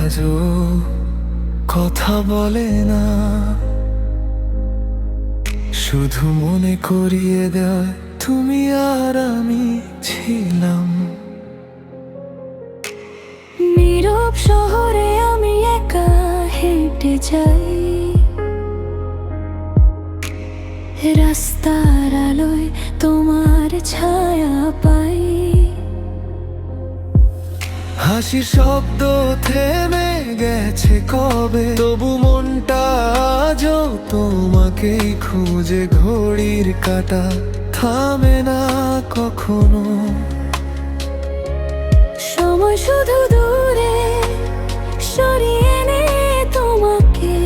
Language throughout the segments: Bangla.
আজও কথা বলে না, শুধু মনে করিয়ে দেয় তুমি আর আমি ছিলাম। নীরব শহরে আমি একা হেঁটে যাই, রাস্তার আলোয় তোমার ছায়া পাই। হাসির শব্দ থেমে গেছে কবে, তবু মনটা আজও তোমাকেই খুঁজে। ঘড়ির কাঁটা থামে না কখনো, সময় শুধু দূরে সরিয়ে এনে তোমাকে।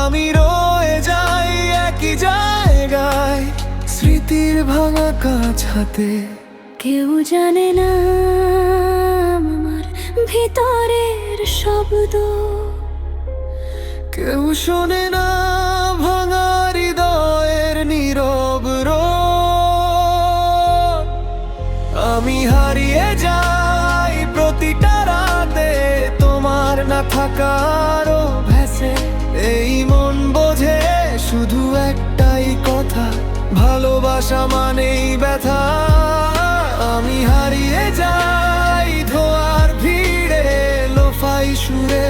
আমি রয়ে যাই একই জায়গায়, স্মৃতির ভাঙা কাঁচ হাতে। কেউ জানে না আমার ভিতরের শব্দ, কেউ শোনে না ভাঙা হৃদয়ের নীরব রোদ। আমি হারিয়ে যাই প্রতিটা রাতে তোমার না থাকার ভেসে। এই মন বোঝে শুধু একটাই কথা, ভালোবাসা মানেই ব্যথা। আমি হারিয়ে যাই ধোয়ার ভিড়ে, লোফাই সুরে,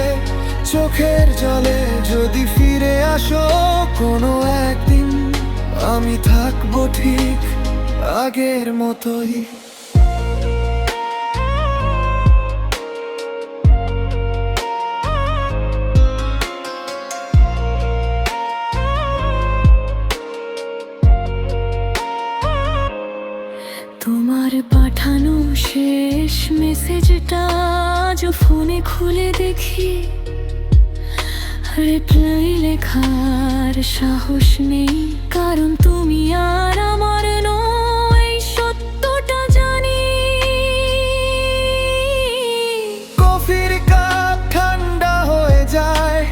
চোখের জলে। যদি ফিরে আসো কোনো একদিন, আমি থাকবো ঠিক আগের মতোই। তোমার পাঠানো শেষ মেসেজটা আজ ফোনে খুলে দেখি। রিপ্লাই লেখার সাহস নেই, কারণ তুমি আর আমার নয়, সত্যটা জানি। কফির কাপ ঠান্ডা হয়ে যায়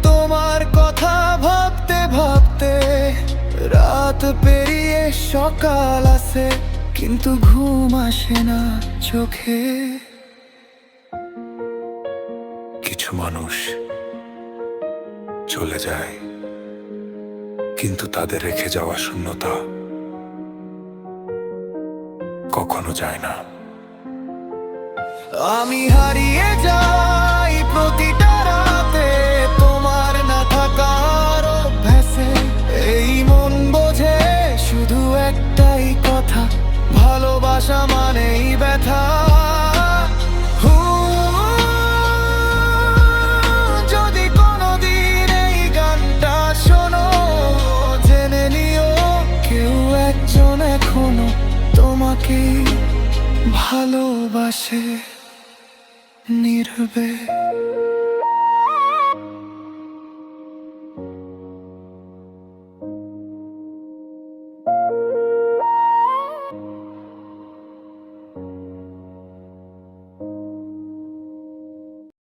তোমার কথা ভাবতে ভাবতে। রাত পেরিয়ে সকাল আসে, কিন্তু ঘুম আসে না চোখে। কিছু মানুষ চলে যায়, কিন্তু তাদের রেখে যাওয়া শূন্যতা কখনো যায় না। আমি হারিয়ে যাই প্রতিটা রাতে তোমার না থাকার অভ্যাসে। এই মন বোঝে শুধু একটাই কথা, ভালোবাসা মানেই ব্যথা। যদি কোনোদিন এই গানটা শোনো, জেনে নিও কেউ একজন এখনো তোমাকে ভালোবাসে নীরবে।